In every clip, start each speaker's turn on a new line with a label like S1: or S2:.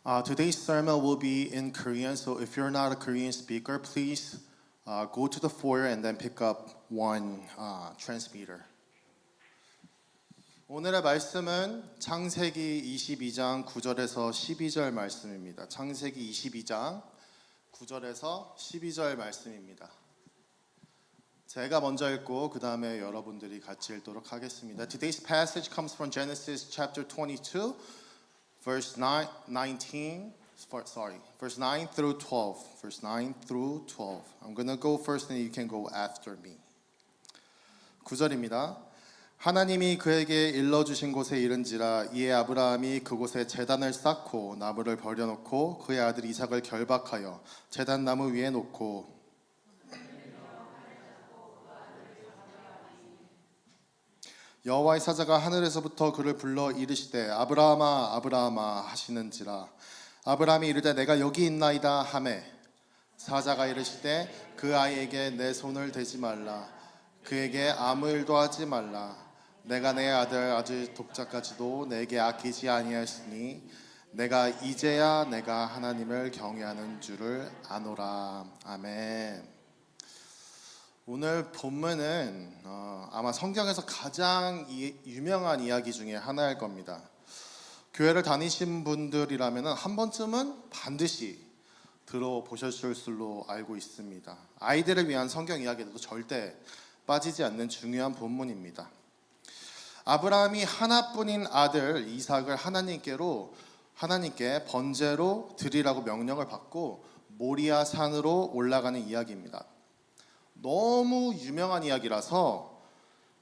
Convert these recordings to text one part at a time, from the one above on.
S1: Today's sermon will be in Korean, so if you're not a Korean speaker, please go to the foyer and then pick up one transmitter. 오늘의 말씀은 창세기 22장 9절에서 12절 말씀입니다. 창세기 22장 9절에서 12절 말씀입니다. 제가 먼저 읽고 그 다음에 여러분들이 같이 읽도록 하겠습니다. Today's passage comes from Genesis chapter 22, verse 9 through 12. Verse 9 through 12. I'm going to go first and you can go after me. 9절입니다. 하나님이 그에게 일러주신 곳에 이른지라 이에 아브라함이 그곳에 제단을 쌓고 나무를 버려놓고 그의 아들 이삭을 결박하여 제단 나무 위에 놓고 여호와의 사자가 하늘에서부터 그를 불러 이르시되 아브라함아 아브라함아 하시는지라 아브라함이 이르되 내가 여기 있나이다 하매 사자가 이르시되 그 아이에게 내 손을 대지 말라 그에게 아무 일도 하지 말라 내가 내 아들 독자까지도 내게 아끼지 아니하였으니 내가 이제야 내가 하나님을 경외하는 줄을 아노라. 아멘. 오늘 본문은 아마 성경에서 가장 유명한 이야기 중에 하나일 겁니다. 교회를 다니신 분들이라면 한 번쯤은 반드시 들어보셨을 줄로 알고 있습니다. 아이들을 위한 성경 이야기도 절대 빠지지 않는 중요한 본문입니다. 아브라함이 하나뿐인 아들 이삭을 하나님께 번제로 드리라고 명령을 받고 모리아 산으로 올라가는 이야기입니다. 너무 유명한 이야기라서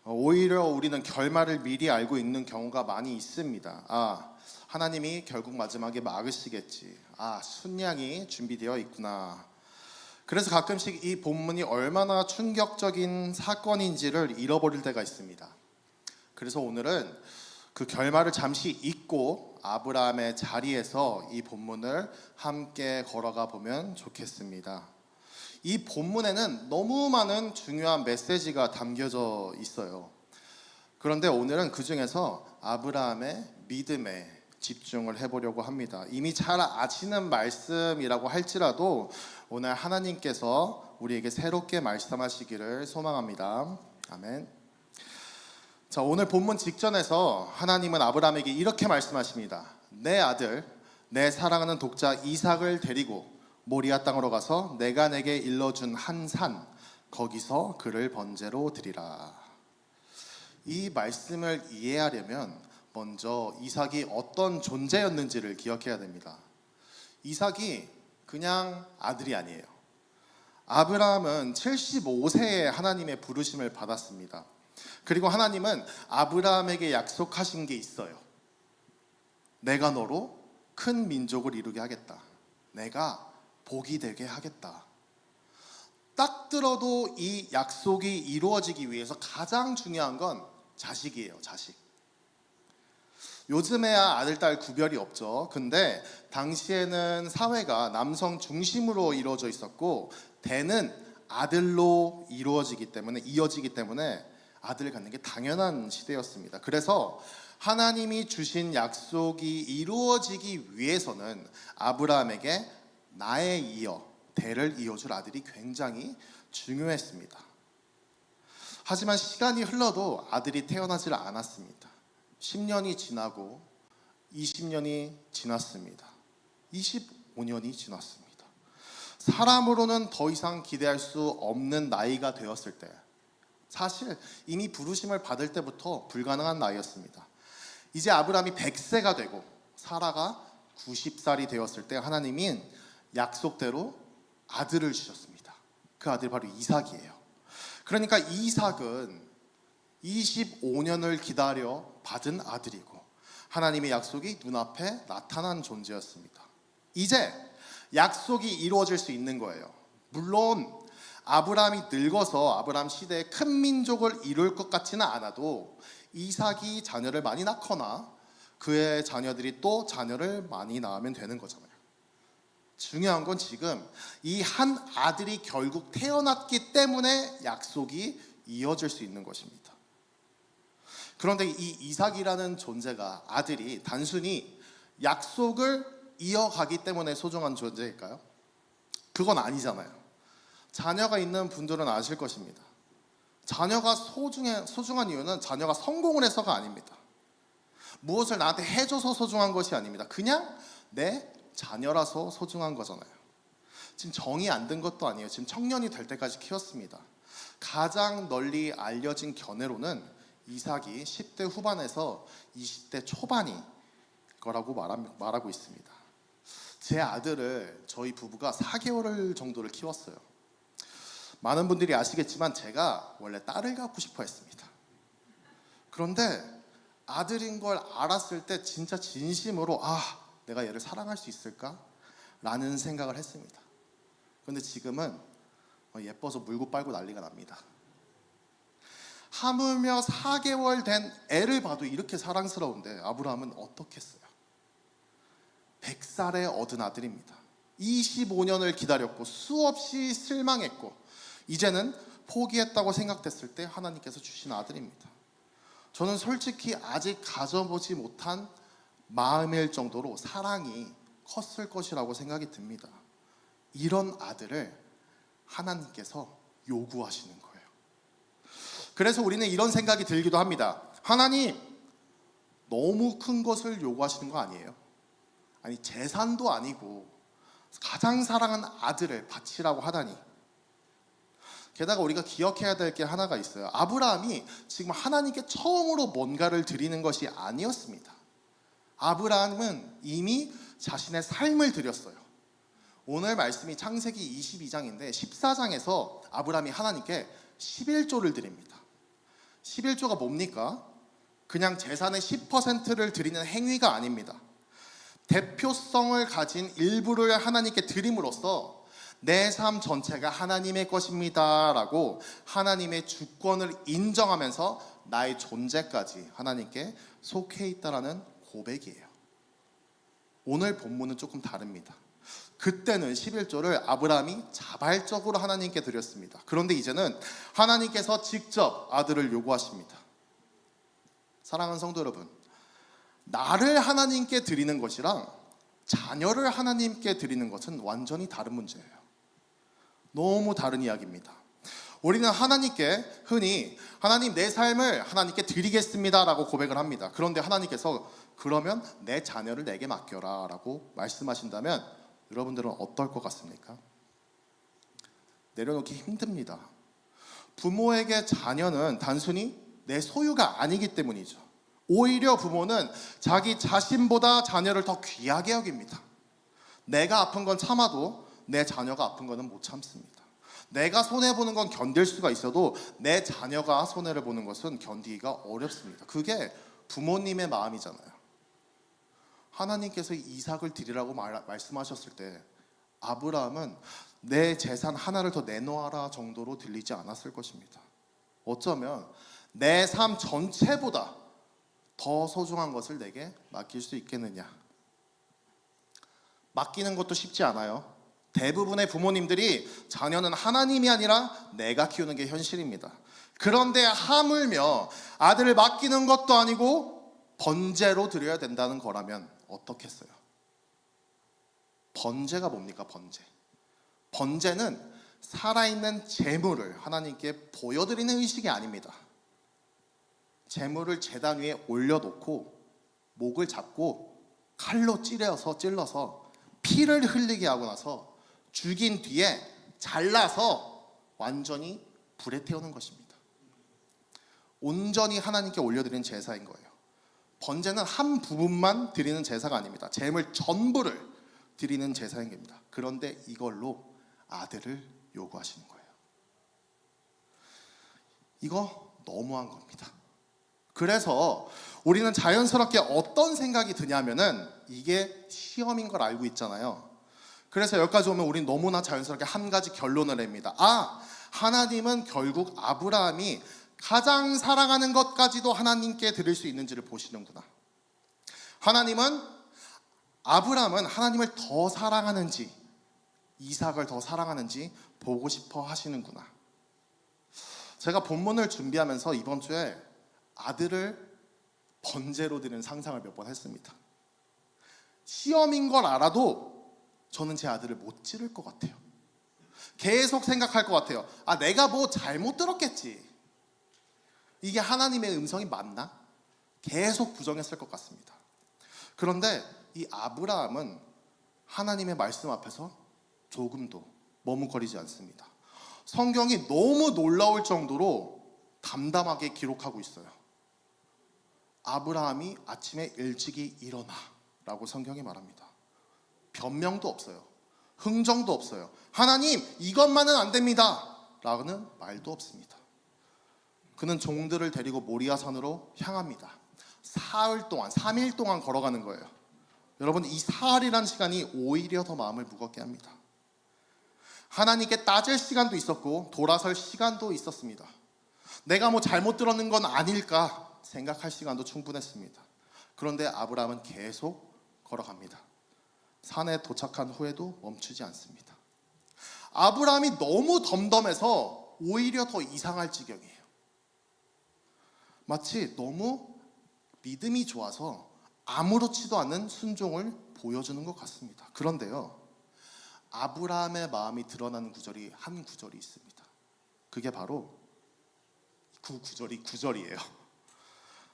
S1: 오히려 우리는 결말을 미리 알고 있는 경우가 많이 있습니다. 하나님이 결국 마지막에 막으시겠지. 순양이 준비되어 있구나. 그래서 가끔씩 이 본문이 얼마나 충격적인 사건인지를 잃어버릴 때가 있습니다. 그래서 오늘은 그 결말을 잠시 잊고 아브라함의 자리에서 이 본문을 함께 걸어가 보면 좋겠습니다. 이 본문에는 너무 많은 중요한 메시지가 담겨져 있어요. 그런데 오늘은 그 중에서 아브라함의 믿음에 집중을 해보려고 합니다. 이미 잘 아시는 말씀이라고 할지라도 오늘 하나님께서 우리에게 새롭게 말씀하시기를 소망합니다. 아멘. 자, 오늘 본문 직전에서 하나님은 아브라함에게 이렇게 말씀하십니다. 내 아들, 내 사랑하는 독자 이삭을 데리고 모리아 땅으로 가서 내가 내게 일러준 한 산, 거기서 그를 번제로 드리라. 이 말씀을 이해하려면 먼저 이삭이 어떤 존재였는지를 기억해야 됩니다. 이삭이 그냥 아들이 아니에요. 아브라함은 75세에 하나님의 부르심을 받았습니다. 그리고 하나님은 아브라함에게 약속하신 게 있어요. 내가 너로 큰 민족을 이루게 하겠다. 내가 복이 되게 하겠다. 딱 들어도 이 약속이 이루어지기 위해서 가장 중요한 건 자식이에요. 자식. 요즘에야 아들, 딸 구별이 없죠. 근데 당시에는 사회가 남성 중심으로 이루어져 있었고 대는 아들로 이어지기 때문에 아들을 갖는 게 당연한 시대였습니다. 그래서 하나님이 주신 약속이 이루어지기 위해서는 아브라함에게 나에 이어 대를 이어줄 아들이 굉장히 중요했습니다. 하지만 시간이 흘러도 아들이 태어나질 않았습니다. 10년이 지나고 20년이 지났습니다. 25년이 지났습니다. 사람으로는 더 이상 기대할 수 없는 나이가 되었을 때 사실 이미 부르심을 받을 때부터 불가능한 나이였습니다. 이제 아브라함이 100세가 되고 사라가 90살이 되었을 때 하나님은 약속대로 아들을 주셨습니다. 그 아들이 바로 이삭이에요. 그러니까 이삭은 25년을 기다려 받은 아들이고 하나님의 약속이 눈앞에 나타난 존재였습니다. 이제 약속이 이루어질 수 있는 거예요. 물론 아브라함이 늙어서 아브라함 시대에 큰 민족을 이룰 것 같지는 않아도 이삭이 자녀를 많이 낳거나 그의 자녀들이 또 자녀를 많이 낳으면 되는 거잖아요. 중요한 건 지금 이 한 아들이 결국 태어났기 때문에 약속이 이어질 수 있는 것입니다. 그런데 이 이삭이라는 존재가 아들이 단순히 약속을 이어가기 때문에 소중한 존재일까요? 그건 아니잖아요. 자녀가 있는 분들은 아실 것입니다. 자녀가 소중한 이유는 자녀가 성공을 해서가 아닙니다. 무엇을 나한테 해줘서 소중한 것이 아닙니다. 그냥 내 자녀라서 소중한 거잖아요. 지금 정이 안 든 것도 아니에요. 지금 청년이 될 때까지 키웠습니다. 가장 널리 알려진 견해로는 이삭이 10대 후반에서 20대 초반이 거라고 말하고 있습니다. 제 아들을 저희 부부가 4개월 정도를 키웠어요. 많은 분들이 아시겠지만 제가 원래 딸을 갖고 싶어 했습니다. 그런데 아들인 걸 알았을 때 진짜 진심으로 내가 얘를 사랑할 수 있을까? 라는 생각을 했습니다. 그런데 지금은 예뻐서 물고 빨고 난리가 납니다. 하물며 4개월 된 애를 봐도 이렇게 사랑스러운데 아브라함은 어떻게 했어요? 100살에 얻은 아들입니다. 25년을 기다렸고 수없이 실망했고 이제는 포기했다고 생각됐을 때 하나님께서 주신 아들입니다. 저는 솔직히 아직 가져보지 못한 마음일 정도로 사랑이 컸을 것이라고 생각이 듭니다. 이런 아들을 하나님께서 요구하시는 거예요. 그래서 우리는 이런 생각이 들기도 합니다. 하나님, 너무 큰 것을 요구하시는 거 아니에요? 아니, 재산도 아니고 가장 사랑하는 아들을 바치라고 하다니. 게다가 우리가 기억해야 될 게 하나가 있어요. 아브라함이 지금 하나님께 처음으로 뭔가를 드리는 것이 아니었습니다. 아브라함은 이미 자신의 삶을 드렸어요. 오늘 말씀이 창세기 22장인데 14장에서 아브라함이 하나님께 11조를 드립니다. 11조가 뭡니까? 그냥 재산의 10%를 드리는 행위가 아닙니다. 대표성을 가진 일부를 하나님께 드림으로써 내 삶 전체가 하나님의 것입니다 라고 하나님의 주권을 인정하면서 나의 존재까지 하나님께 속해 있다라는 고백이에요. 오늘 본문은 조금 다릅니다. 그때는 11조를 아브라함이 자발적으로 하나님께 드렸습니다. 그런데 이제는 하나님께서 직접 아들을 요구하십니다. 사랑하는 성도 여러분, 나를 하나님께 드리는 것이랑 자녀를 하나님께 드리는 것은 완전히 다른 문제예요. 너무 다른 이야기입니다. 우리는 하나님께 흔히 하나님 내 삶을 하나님께 드리겠습니다 라고 고백을 합니다. 그런데 하나님께서 그러면 내 자녀를 내게 맡겨라 라고 말씀하신다면 여러분들은 어떨 것 같습니까? 내려놓기 힘듭니다. 부모에게 자녀는 단순히 내 소유가 아니기 때문이죠. 오히려 부모는 자기 자신보다 자녀를 더 귀하게 여깁니다. 내가 아픈 건 참아도 내 자녀가 아픈 거는 못 참습니다. 내가 손해보는 건 견딜 수가 있어도 내 자녀가 손해를 보는 것은 견디기가 어렵습니다. 그게 부모님의 마음이잖아요. 하나님께서 이삭을 드리라고 말씀하셨을 때 아브라함은 내 재산 하나를 더 내놓아라 정도로 들리지 않았을 것입니다. 어쩌면 내 삶 전체보다 더 소중한 것을 내게 맡길 수 있겠느냐. 맡기는 것도 쉽지 않아요. 대부분의 부모님들이 자녀는 하나님이 아니라 내가 키우는 게 현실입니다. 그런데 하물며 아들을 맡기는 것도 아니고 번제로 드려야 된다는 거라면 어떻겠어요? 번제가 뭡니까? 번제는 살아있는 제물을 하나님께 보여드리는 의식이 아닙니다. 제물을 제단 위에 올려놓고 목을 잡고 칼로 찔러서 피를 흘리게 하고 나서 죽인 뒤에 잘라서 완전히 불에 태우는 것입니다. 온전히 하나님께 올려드리는 제사인 거예요. 번제는 한 부분만 드리는 제사가 아닙니다. 제물 전부를 드리는 제사인 겁니다. 그런데 이걸로 아들을 요구하시는 거예요. 이거 너무한 겁니다. 그래서 우리는 자연스럽게 어떤 생각이 드냐면은 이게 시험인 걸 알고 있잖아요. 그래서 여기까지 오면 우린 너무나 자연스럽게 한 가지 결론을 냅니다. 하나님은 결국 아브라함이 가장 사랑하는 것까지도 하나님께 드릴 수 있는지를 보시는구나. 아브라함은 하나님을 더 사랑하는지 이삭을 더 사랑하는지 보고 싶어 하시는구나. 제가 본문을 준비하면서 이번 주에 아들을 번제로 드리는 상상을 몇 번 했습니다. 시험인 걸 알아도 저는 제 아들을 못 기를 것 같아요. 계속 생각할 것 같아요. 내가 뭐 잘못 들었겠지. 이게 하나님의 음성이 맞나? 계속 부정했을 것 같습니다. 그런데 이 아브라함은 하나님의 말씀 앞에서 조금도 머뭇거리지 않습니다. 성경이 너무 놀라울 정도로 담담하게 기록하고 있어요. 아브라함이 아침에 일찍이 일어나 라고 성경이 말합니다. 변명도 없어요. 흥정도 없어요. 하나님, 이것만은 안 됩니다 라는 말도 없습니다. 그는 종들을 데리고 모리아 산으로 향합니다. 사흘 동안, 3일 동안 걸어가는 거예요. 여러분, 이 사흘이라는 시간이 오히려 더 마음을 무겁게 합니다. 하나님께 따질 시간도 있었고 돌아설 시간도 있었습니다. 내가 뭐 잘못 들었는 건 아닐까 생각할 시간도 충분했습니다. 그런데 아브라함은 계속 걸어갑니다. 산에 도착한 후에도 멈추지 않습니다. 아브라함이 너무 덤덤해서 오히려 더 이상할 지경이에요. 마치 너무 믿음이 좋아서 아무렇지도 않은 순종을 보여주는 것 같습니다. 그런데요, 아브라함의 마음이 드러나는 구절이 한 구절이 있습니다. 그게 바로 그 구절이 9절이에요.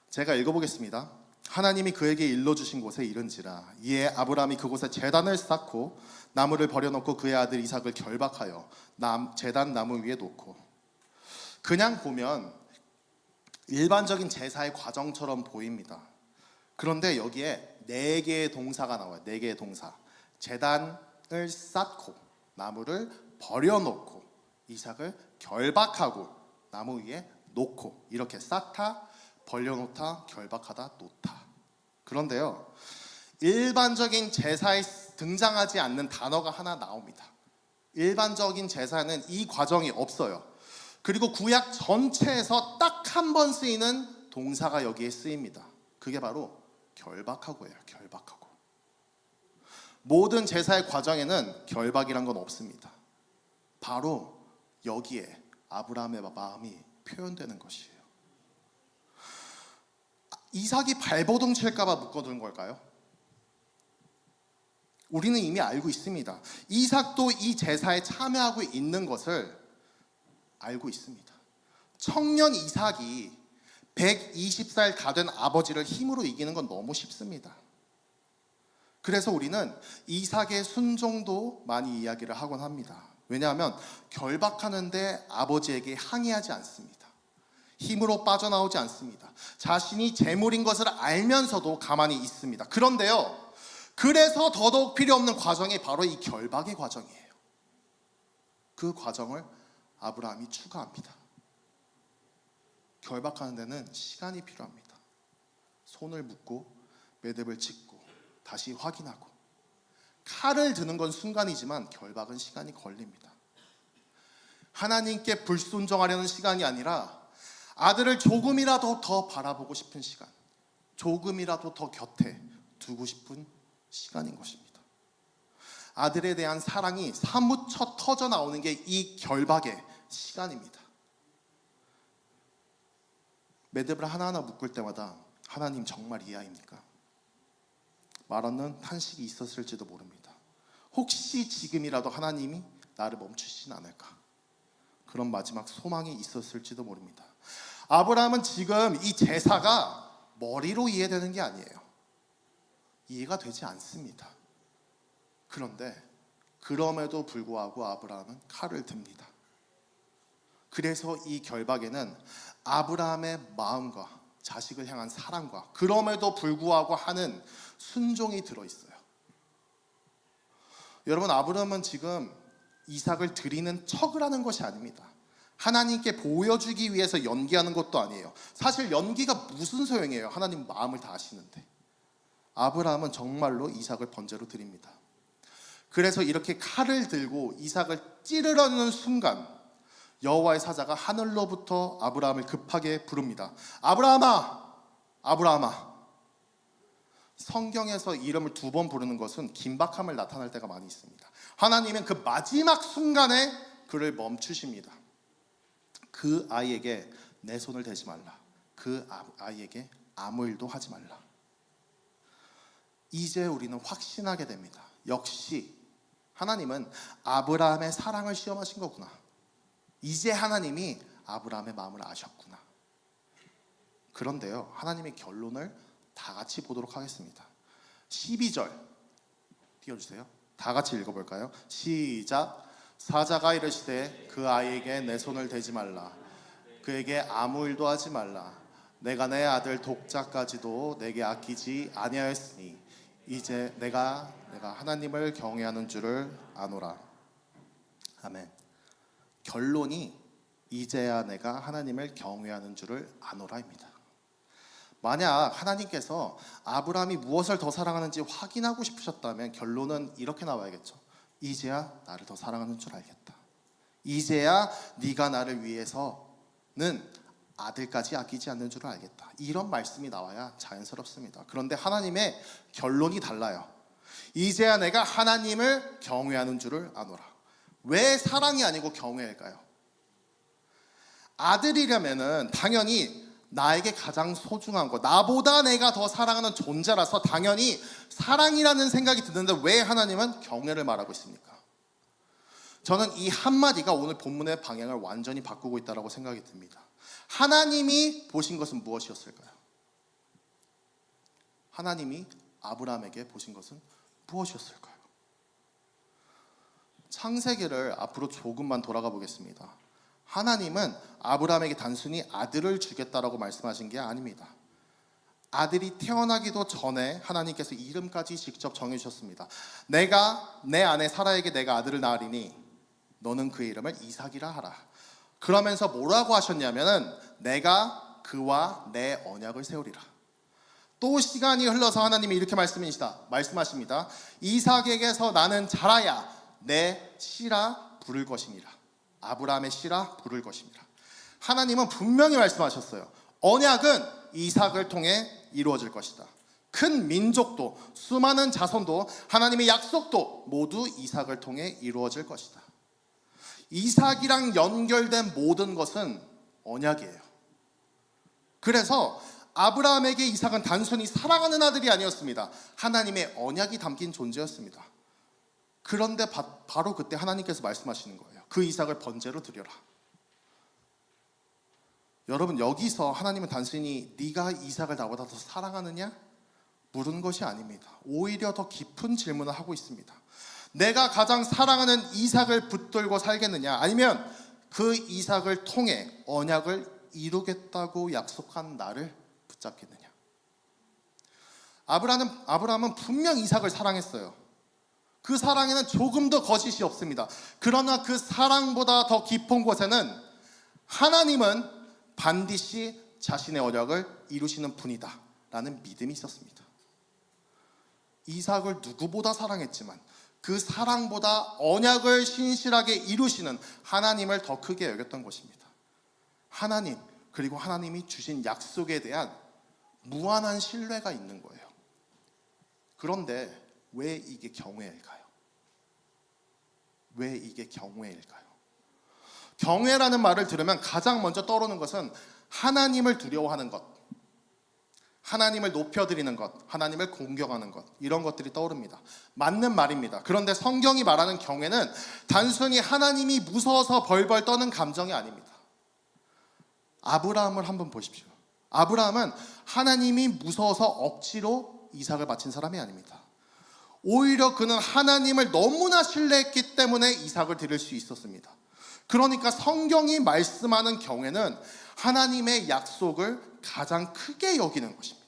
S1: 제가 읽어보겠습니다. 하나님이 그에게 일러주신 곳에 이른지라 이에 아브라함이 그곳에 제단을 쌓고 나무를 버려놓고 그의 아들 이삭을 결박하여 제단 나무 위에 놓고. 그냥 보면 일반적인 제사의 과정처럼 보입니다. 그런데 여기에 4개의 동사가 나와요. 4개의 동사. 제단을 쌓고 나무를 버려놓고 이삭을 결박하고 나무 위에 놓고, 이렇게 쌓다, 벌려놓다, 결박하다, 놓다. 그런데요, 일반적인 제사에 등장하지 않는 단어가 하나 나옵니다. 일반적인 제사는 이 과정이 없어요. 그리고 구약 전체에서 딱 한 번 쓰이는 동사가 여기에 쓰입니다. 그게 바로 결박하고예요. 결박하고. 모든 제사의 과정에는 결박이란 건 없습니다. 바로 여기에 아브라함의 마음이 표현되는 것이에요. 이삭이 발버둥 칠까봐 묶어둔 걸까요? 우리는 이미 알고 있습니다. 이삭도 이 제사에 참여하고 있는 것을 알고 있습니다. 청년 이삭이 120살 다 된 아버지를 힘으로 이기는 건 너무 쉽습니다. 그래서 우리는 이삭의 순종도 많이 이야기를 하곤 합니다. 왜냐하면 결박하는데 아버지에게 항의하지 않습니다. 힘으로 빠져나오지 않습니다. 자신이 재물인 것을 알면서도 가만히 있습니다. 그런데요, 그래서 더더욱 필요 없는 과정이 바로 이 결박의 과정이에요. 그 과정을 아브라함이 추가합니다. 결박하는 데는 시간이 필요합니다. 손을 묶고 매듭을 짓고 다시 확인하고, 칼을 드는 건 순간이지만 결박은 시간이 걸립니다. 하나님께 불순종하려는 시간이 아니라 아들을 조금이라도 더 바라보고 싶은 시간, 조금이라도 더 곁에 두고 싶은 시간인 것입니다. 아들에 대한 사랑이 사무쳐 터져 나오는 게 이 결박의 시간입니다. 매듭을 하나하나 묶을 때마다 하나님 정말 이하입니까? 말없는 탄식이 있었을지도 모릅니다. 혹시 지금이라도 하나님이 나를 멈추시진 않을까? 그런 마지막 소망이 있었을지도 모릅니다. 아브라함은 지금 이 제사가 머리로 이해되는 게 아니에요. 이해가 되지 않습니다. 그런데 그럼에도 불구하고 아브라함은 칼을 듭니다. 그래서 이 결박에는 아브라함의 마음과 자식을 향한 사랑과 그럼에도 불구하고 하는 순종이 들어있어요. 여러분, 아브라함은 지금 이삭을 드리는 척을 하는 것이 아닙니다. 하나님께 보여주기 위해서 연기하는 것도 아니에요. 사실 연기가 무슨 소용이에요? 하나님 마음을 다 아시는데. 아브라함은 정말로 이삭을 번제로 드립니다. 그래서 이렇게 칼을 들고 이삭을 찌르려는 순간 여호와의 사자가 하늘로부터 아브라함을 급하게 부릅니다. 아브라함아! 아브라함아! 성경에서 이름을 2번 부르는 것은 긴박함을 나타낼 때가 많이 있습니다. 하나님은 그 마지막 순간에 그를 멈추십니다. 그 아이에게 내 손을 대지 말라. 그 아이에게 아무 일도 하지 말라. 이제 우리는 확신하게 됩니다. 역시 하나님은 아브라함의 사랑을 시험하신 거구나. 이제 하나님이 아브라함의 마음을 아셨구나. 그런데요, 하나님의 결론을 다 같이 보도록 하겠습니다. 12절 띄워주세요. 다 같이 읽어볼까요? 시작. 사자가 이르시되 그 아이에게 내 손을 대지 말라. 그에게 아무 일도 하지 말라. 내가 내 아들 독자까지도 내게 아끼지 아니하였으니 이제 내가 하나님을 경외하는 줄을 아노라. 아멘. 결론이 이제야 내가 하나님을 경외하는 줄을 아노라입니다. 만약 하나님께서 아브라함이 무엇을 더 사랑하는지 확인하고 싶으셨다면 결론은 이렇게 나와야겠죠. 이제야 나를 더 사랑하는 줄 알겠다. 이제야 네가 나를 위해서는 아들까지 아끼지 않는 줄 알겠다. 이런 말씀이 나와야 자연스럽습니다. 그런데 하나님의 결론이 달라요. 이제야 내가 하나님을 경외하는 줄을 아노라. 왜 사랑이 아니고 경외일까요? 아들이라면은 당연히 나에게 가장 소중한 것, 나보다 내가 더 사랑하는 존재라서 당연히 사랑이라는 생각이 드는데 왜 하나님은 경외를 말하고 있습니까? 저는 이 한마디가 오늘 본문의 방향을 완전히 바꾸고 있다고 생각이 듭니다. 하나님이 보신 것은 무엇이었을까요? 하나님이 아브라함에게 보신 것은 무엇이었을까요? 창세기를 앞으로 조금만 돌아가 보겠습니다. 하나님은 아브라함에게 단순히 아들을 주겠다라고 말씀하신 게 아닙니다. 아들이 태어나기도 전에 하나님께서 이름까지 직접 정해주셨습니다. 내가 내 아내 사라에게 내가 아들을 낳으리니 너는 그의 이름을 이삭이라 하라. 그러면서 뭐라고 하셨냐면은 내가 그와 내 언약을 세우리라. 또 시간이 흘러서 하나님이 이렇게 말씀하십니다. 이삭에게서 나는 자라야 내 씨라 부를 것이니라. 아브라함의 씨라 부를 것입니다. 하나님은 분명히 말씀하셨어요. 언약은 이삭을 통해 이루어질 것이다. 큰 민족도 수많은 자손도 하나님의 약속도 모두 이삭을 통해 이루어질 것이다. 이삭이랑 연결된 모든 것은 언약이에요. 그래서 아브라함에게 이삭은 단순히 사랑하는 아들이 아니었습니다. 하나님의 언약이 담긴 존재였습니다. 그런데 바로 그때 하나님께서 말씀하시는 거예요. 그 이삭을 번제로 드려라. 여러분, 여기서 하나님은 단순히 네가 이삭을 나보다 더 사랑하느냐? 물은 것이 아닙니다. 오히려 더 깊은 질문을 하고 있습니다. 내가 가장 사랑하는 이삭을 붙들고 살겠느냐? 아니면 그 이삭을 통해 언약을 이루겠다고 약속한 나를 붙잡겠느냐? 아브라함은 분명 이삭을 사랑했어요. 그 사랑에는 조금도 거짓이 없습니다. 그러나 그 사랑보다 더 깊은 곳에는 하나님은 반드시 자신의 언약을 이루시는 분이다 라는 믿음이 있었습니다. 이삭을 누구보다 사랑했지만 그 사랑보다 언약을 신실하게 이루시는 하나님을 더 크게 여겼던 것입니다. 하나님, 그리고 하나님이 주신 약속에 대한 무한한 신뢰가 있는 거예요. 그런데 왜 이게 경외일까요? 왜 이게 경외일까요? 경외라는 말을 들으면 가장 먼저 떠오르는 것은 하나님을 두려워하는 것, 하나님을 높여드리는 것, 하나님을 공경하는 것, 이런 것들이 떠오릅니다. 맞는 말입니다. 그런데 성경이 말하는 경외는 단순히 하나님이 무서워서 벌벌 떠는 감정이 아닙니다. 아브라함을 한번 보십시오. 아브라함은 하나님이 무서워서 억지로 이삭을 바친 사람이 아닙니다. 오히려 그는 하나님을 너무나 신뢰했기 때문에 이삭을 드릴 수 있었습니다. 그러니까 성경이 말씀하는 경외는 하나님의 약속을 가장 크게 여기는 것입니다.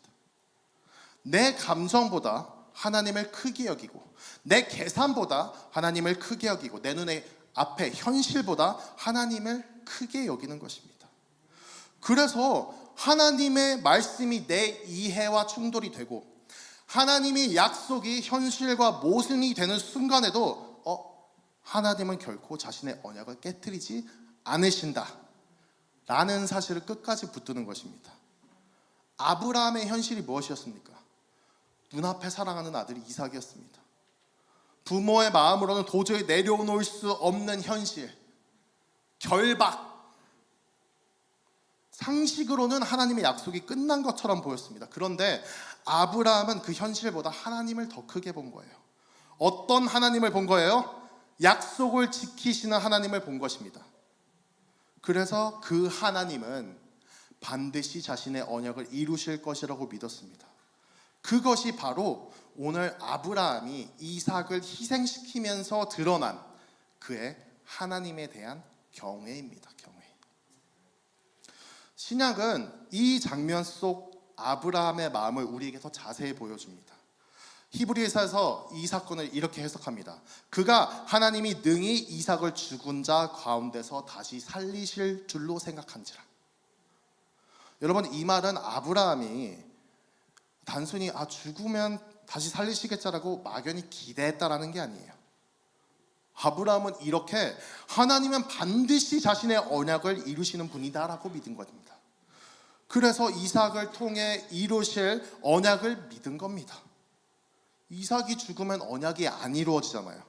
S1: 내 감정보다 하나님을 크게 여기고, 내 계산보다 하나님을 크게 여기고, 내 눈에 앞에 현실보다 하나님을 크게 여기는 것입니다. 그래서 하나님의 말씀이 내 이해와 충돌이 되고 하나님의 약속이 현실과 모순이 되는 순간에도 하나님은 결코 자신의 언약을 깨트리지 않으신다 라는 사실을 끝까지 붙드는 것입니다. 아브라함의 현실이 무엇이었습니까? 눈앞에 사랑하는 아들이 이삭이었습니다. 부모의 마음으로는 도저히 내려놓을 수 없는 현실, 결박, 상식으로는 하나님의 약속이 끝난 것처럼 보였습니다. 그런데 아브라함은 그 현실보다 하나님을 더 크게 본 거예요. 어떤 하나님을 본 거예요? 약속을 지키시는 하나님을 본 것입니다. 그래서 그 하나님은 반드시 자신의 언약을 이루실 것이라고 믿었습니다. 그것이 바로 오늘 아브라함이 이삭을 희생시키면서 드러난 그의 하나님에 대한 경외입니다. 경외. 신약은 이 장면 속 아브라함의 마음을 우리에게 더 자세히 보여줍니다. 히브리서에서 이 사건을 이렇게 해석합니다. 그가 하나님이 능히 이삭을 죽은 자 가운데서 다시 살리실 줄로 생각한지라. 여러분, 이 말은 아브라함이 단순히 죽으면 다시 살리시겠자라고 막연히 기대했다라는 게 아니에요. 아브라함은 이렇게 하나님은 반드시 자신의 언약을 이루시는 분이다라고 믿은 겁니다. 그래서 이삭을 통해 이루실 언약을 믿은 겁니다. 이삭이 죽으면 언약이 안 이루어지잖아요.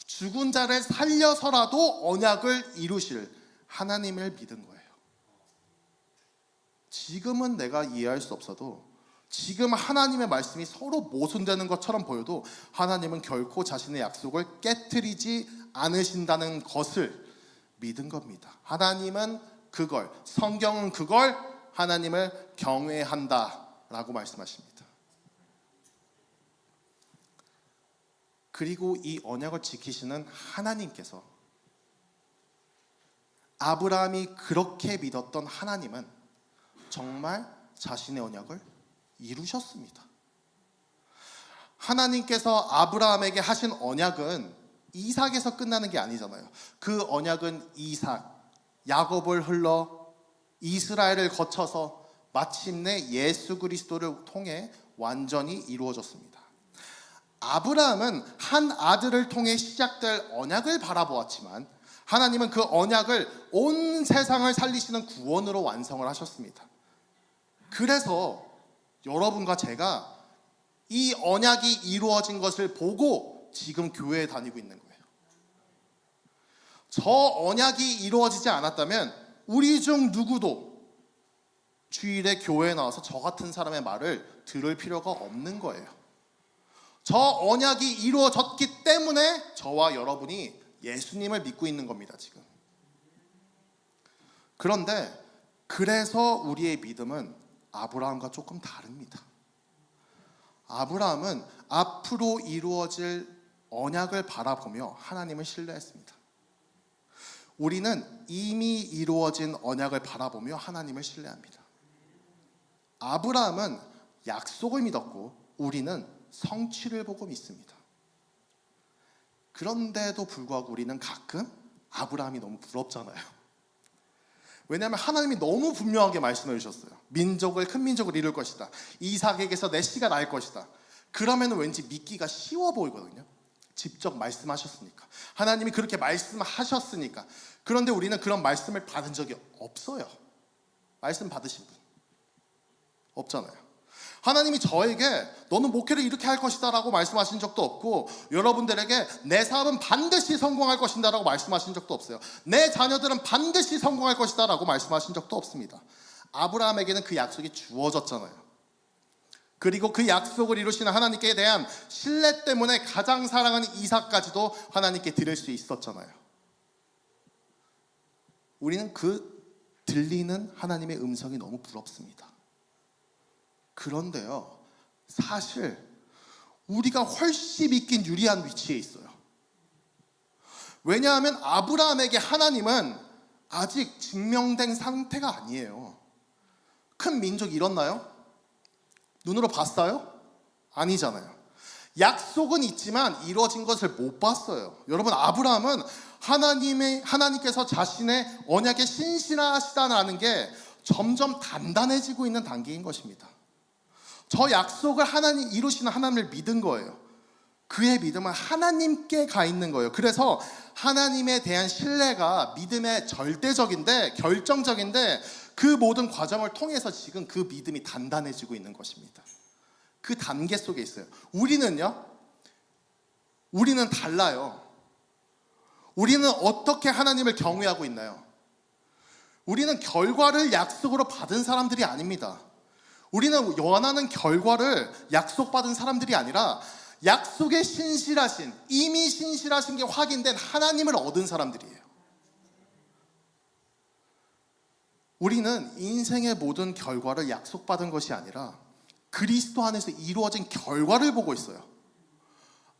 S1: 죽은 자를 살려서라도 언약을 이루실 하나님을 믿은 거예요. 지금은 내가 이해할 수 없어도, 지금 하나님의 말씀이 서로 모순되는 것처럼 보여도 하나님은 결코 자신의 약속을 깨트리지 않으신다는 것을 믿은 겁니다. 하나님은 그걸, 성경은 그걸 하나님을 경외한다라고 말씀하십니다. 그리고 이 언약을 지키시는 하나님께서, 아브라함이 그렇게 믿었던 하나님은 정말 자신의 언약을 이루셨습니다. 하나님께서 아브라함에게 하신 언약은 이삭에서 끝나는 게 아니잖아요. 그 언약은 이삭, 야곱을 흘러 이스라엘을 거쳐서 마침내 예수 그리스도를 통해 완전히 이루어졌습니다. 아브라함은 한 아들을 통해 시작될 언약을 바라보았지만 하나님은 그 언약을 온 세상을 살리시는 구원으로 완성을 하셨습니다. 그래서 여러분과 제가 이 언약이 이루어진 것을 보고 지금 교회에 다니고 있는 거예요. 저 언약이 이루어지지 않았다면 우리 중 누구도 주일에 교회에 나와서 저 같은 사람의 말을 들을 필요가 없는 거예요. 저 언약이 이루어졌기 때문에 저와 여러분이 예수님을 믿고 있는 겁니다, 지금. 그런데 그래서 우리의 믿음은 아브라함과 조금 다릅니다. 아브라함은 앞으로 이루어질 언약을 바라보며 하나님을 신뢰했습니다. 우리는 이미 이루어진 언약을 바라보며 하나님을 신뢰합니다. 아브라함은 약속을 믿었고 우리는 성취를 보고 믿습니다. 그런데도 불구하고 우리는 가끔 아브라함이 너무 부럽잖아요. 왜냐하면 하나님이 너무 분명하게 말씀해 주셨어요. 민족을, 큰 민족을 이룰 것이다. 이삭에게서 내 씨가 날 것이다. 그러면 왠지 믿기가 쉬워 보이거든요. 직접 말씀하셨으니까. 하나님이 그렇게 말씀하셨으니까. 그런데 우리는 그런 말씀을 받은 적이 없어요. 말씀 받으신 분 없잖아요. 하나님이 저에게 너는 목회를 이렇게 할 것이다 라고 말씀하신 적도 없고, 여러분들에게 내 사업은 반드시 성공할 것이다 라고 말씀하신 적도 없어요. 내 자녀들은 반드시 성공할 것이다 라고 말씀하신 적도 없습니다. 아브라함에게는 그 약속이 주어졌잖아요. 그리고 그 약속을 이루시는 하나님께 대한 신뢰 때문에 가장 사랑하는 이삭까지도 하나님께 드릴 수 있었잖아요. 우리는 그 들리는 하나님의 음성이 너무 부럽습니다. 그런데요, 사실 우리가 훨씬 믿긴 유리한 위치에 있어요. 왜냐하면 아브라함에게 하나님은 아직 증명된 상태가 아니에요. 큰 민족이 일었나요? 눈으로 봤어요? 아니잖아요. 약속은 있지만 이루어진 것을 못 봤어요. 여러분, 아브라함은 하나님께서 자신의 언약에 신실하시다는 게 점점 단단해지고 있는 단계인 것입니다. 저 약속을 하나님 이루시는 하나님을 믿은 거예요. 그의 믿음은 하나님께 가 있는 거예요. 그래서 하나님에 대한 신뢰가 믿음의 절대적인데, 결정적인데, 그 모든 과정을 통해서 지금 그 믿음이 단단해지고 있는 것입니다. 그 단계 속에 있어요. 우리는요, 우리는 달라요. 우리는 어떻게 하나님을 경외하고 있나요? 우리는 결과를 약속으로 받은 사람들이 아닙니다. 우리는 원하는 결과를 약속받은 사람들이 아니라 약속에 신실하신, 이미 신실하신 게 확인된 하나님을 얻은 사람들이에요. 우리는 인생의 모든 결과를 약속받은 것이 아니라 그리스도 안에서 이루어진 결과를 보고 있어요.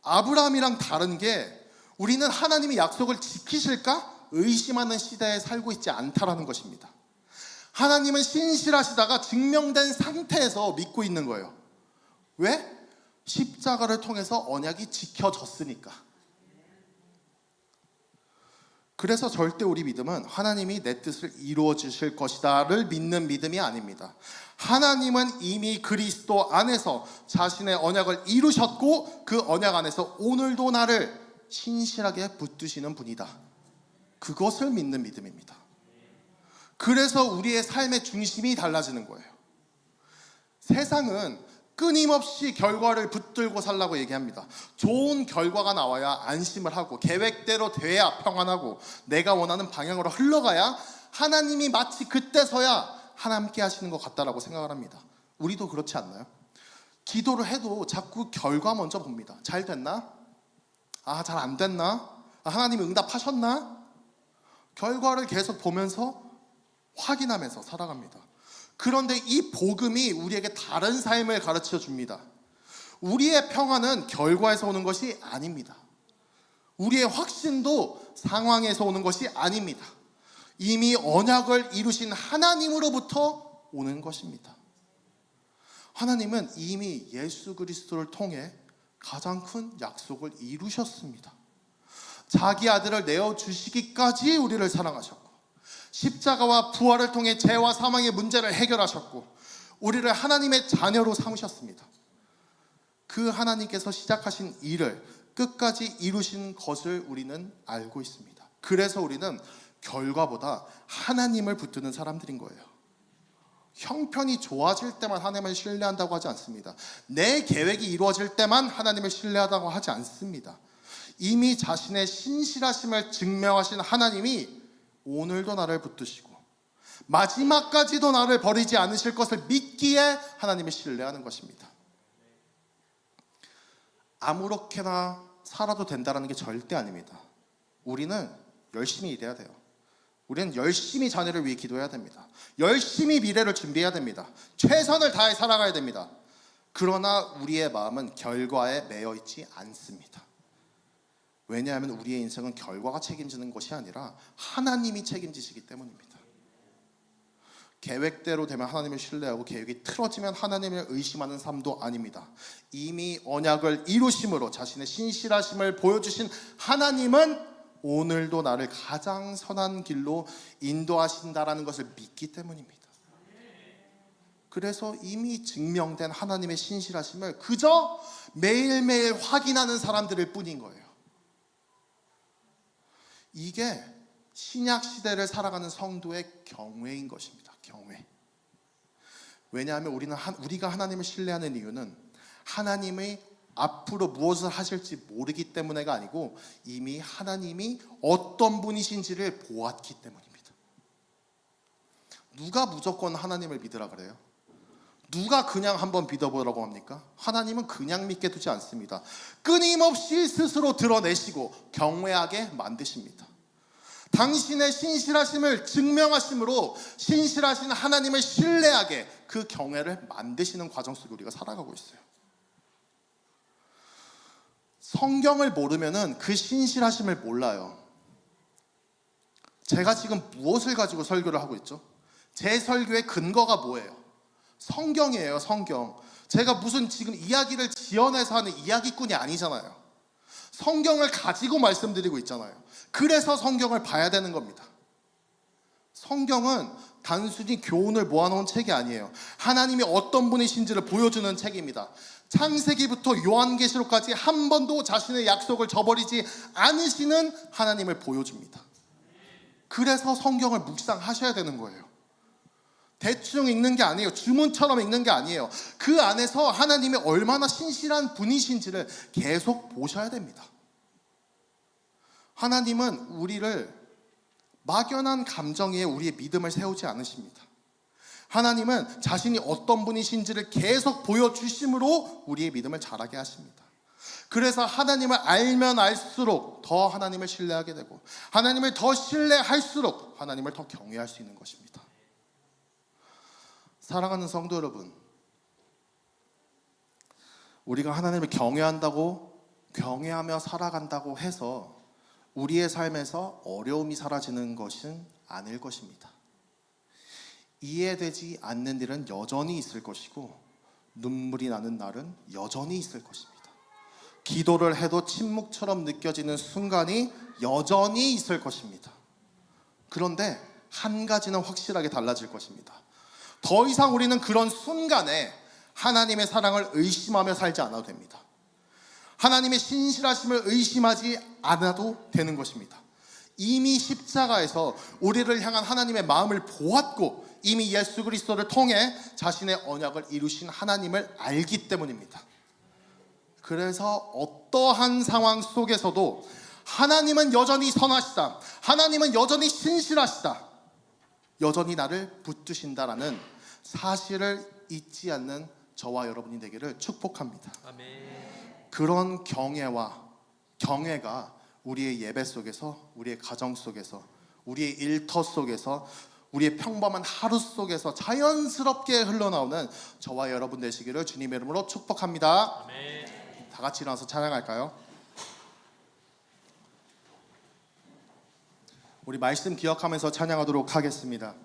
S1: 아브라함이랑 다른 게 우리는 하나님이 약속을 지키실까 의심하는 시대에 살고 있지 않다라는 것입니다. 하나님은 신실하시다가 증명된 상태에서 믿고 있는 거예요. 왜? 십자가를 통해서 언약이 지켜졌으니까. 그래서 절대 우리 믿음은 하나님이 내 뜻을 이루어 주실 것이다를 믿는 믿음이 아닙니다. 하나님은 이미 그리스도 안에서 자신의 언약을 이루셨고 그 언약 안에서 오늘도 나를 신실하게 붙드시는 분이다. 그것을 믿는 믿음입니다. 그래서 우리의 삶의 중심이 달라지는 거예요. 세상은 끊임없이 결과를 붙들고 살라고 얘기합니다. 좋은 결과가 나와야 안심을 하고 계획대로 돼야 평안하고 내가 원하는 방향으로 흘러가야 하나님이 마치 그때서야 하나님께 하시는 것 같다라고 생각을 합니다. 우리도 그렇지 않나요? 기도를 해도 자꾸 결과 먼저 봅니다. 잘 됐나? 잘 안 됐나? 하나님이 응답하셨나? 결과를 계속 보면서 확인하면서 살아갑니다. 그런데 이 복음이 우리에게 다른 삶을 가르쳐 줍니다. 우리의 평안은 결과에서 오는 것이 아닙니다. 우리의 확신도 상황에서 오는 것이 아닙니다. 이미 언약을 이루신 하나님으로부터 오는 것입니다. 하나님은 이미 예수 그리스도를 통해 가장 큰 약속을 이루셨습니다. 자기 아들을 내어주시기까지 우리를 사랑하셨고 십자가와 부활을 통해 죄와 사망의 문제를 해결하셨고 우리를 하나님의 자녀로 삼으셨습니다. 그 하나님께서 시작하신 일을 끝까지 이루신 것을 우리는 알고 있습니다. 그래서 우리는 결과보다 하나님을 붙드는 사람들인 거예요. 형편이 좋아질 때만 하나님을 신뢰한다고 하지 않습니다. 내 계획이 이루어질 때만 하나님을 신뢰하다고 하지 않습니다. 이미 자신의 신실하심을 증명하신 하나님이 오늘도 나를 붙드시고 마지막까지도 나를 버리지 않으실 것을 믿기에 하나님을 신뢰하는 것입니다. 아무렇게나 살아도 된다는 게 절대 아닙니다. 우리는 열심히 일해야 돼요. 우리는 열심히 자녀를 위해 기도해야 됩니다. 열심히 미래를 준비해야 됩니다. 최선을 다해 살아가야 됩니다. 그러나 우리의 마음은 결과에 매여 있지 않습니다. 왜냐하면 우리의 인생은 결과가 책임지는 것이 아니라 하나님이 책임지시기 때문입니다. 계획대로 되면 하나님을 신뢰하고 계획이 틀어지면 하나님을 의심하는 삶도 아닙니다. 이미 언약을 이루심으로 자신의 신실하심을 보여주신 하나님은 오늘도 나를 가장 선한 길로 인도하신다라는 것을 믿기 때문입니다. 그래서 이미 증명된 하나님의 신실하심을 그저 매일매일 확인하는 사람들일 뿐인 거예요. 이게 신약 시대를 살아가는 성도의 경외인 것입니다. 경외. 왜냐하면 우리가 하나님을 신뢰하는 이유는 하나님의 앞으로 무엇을 하실지 모르기 때문에가 아니고 이미 하나님이 어떤 분이신지를 보았기 때문입니다. 누가 무조건 하나님을 믿으라 그래요? 누가 그냥 한번 믿어보라고 합니까? 하나님은 그냥 믿게 두지 않습니다. 끊임없이 스스로 드러내시고 경외하게 만드십니다. 당신의 신실하심을 증명하심으로 신실하신 하나님을 신뢰하게 그 경외를 만드시는 과정 속에 우리가 살아가고 있어요. 성경을 모르면은 그 신실하심을 몰라요. 제가 지금 무엇을 가지고 설교를 하고 있죠? 제 설교의 근거가 뭐예요? 성경이에요. 성경. 제가 무슨 지금 이야기를 지어내서 하는 이야기꾼이 아니잖아요. 성경을 가지고 말씀드리고 있잖아요. 그래서 성경을 봐야 되는 겁니다. 성경은 단순히 교훈을 모아놓은 책이 아니에요. 하나님이 어떤 분이신지를 보여주는 책입니다. 창세기부터 요한계시록까지 한 번도 자신의 약속을 저버리지 않으시는 하나님을 보여줍니다. 그래서 성경을 묵상하셔야 되는 거예요. 대충 읽는 게 아니에요. 주문처럼 읽는 게 아니에요. 그 안에서 하나님이 얼마나 신실한 분이신지를 계속 보셔야 됩니다. 하나님은 우리를 막연한 감정 위에 우리의 믿음을 세우지 않으십니다. 하나님은 자신이 어떤 분이신지를 계속 보여주심으로 우리의 믿음을 자라게 하십니다. 그래서 하나님을 알면 알수록 더 하나님을 신뢰하게 되고, 하나님을 더 신뢰할수록 하나님을 더 경외할 수 있는 것입니다. 사랑하는 성도 여러분, 우리가 하나님을 경외하며 살아간다고 해서 우리의 삶에서 어려움이 사라지는 것은 아닐 것입니다. 이해되지 않는 일은 여전히 있을 것이고, 눈물이 나는 날은 여전히 있을 것입니다. 기도를 해도 침묵처럼 느껴지는 순간이 여전히 있을 것입니다. 그런데 한 가지는 확실하게 달라질 것입니다. 더 이상 우리는 그런 순간에 하나님의 사랑을 의심하며 살지 않아도 됩니다. 하나님의 신실하심을 의심하지 않아도 되는 것입니다. 이미 십자가에서 우리를 향한 하나님의 마음을 보았고, 이미 예수 그리스도를 통해 자신의 언약을 이루신 하나님을 알기 때문입니다. 그래서 어떠한 상황 속에서도 하나님은 여전히 선하시다, 하나님은 여전히 신실하시다, 여전히 나를 붙드신다라는 사실을 잊지 않는 저와 여러분이 되기를 축복합니다.
S2: 아멘.
S1: 그런 경외가 우리의 예배 속에서, 우리의 가정 속에서, 우리의 일터 속에서, 우리의 평범한 하루 속에서 자연스럽게 흘러나오는 저와 여러분 되시기를 주님의 이름으로 축복합니다.
S2: 아멘.
S1: 다 같이 일어나서 찬양할까요? 우리 말씀 기억하면서 찬양하도록 하겠습니다.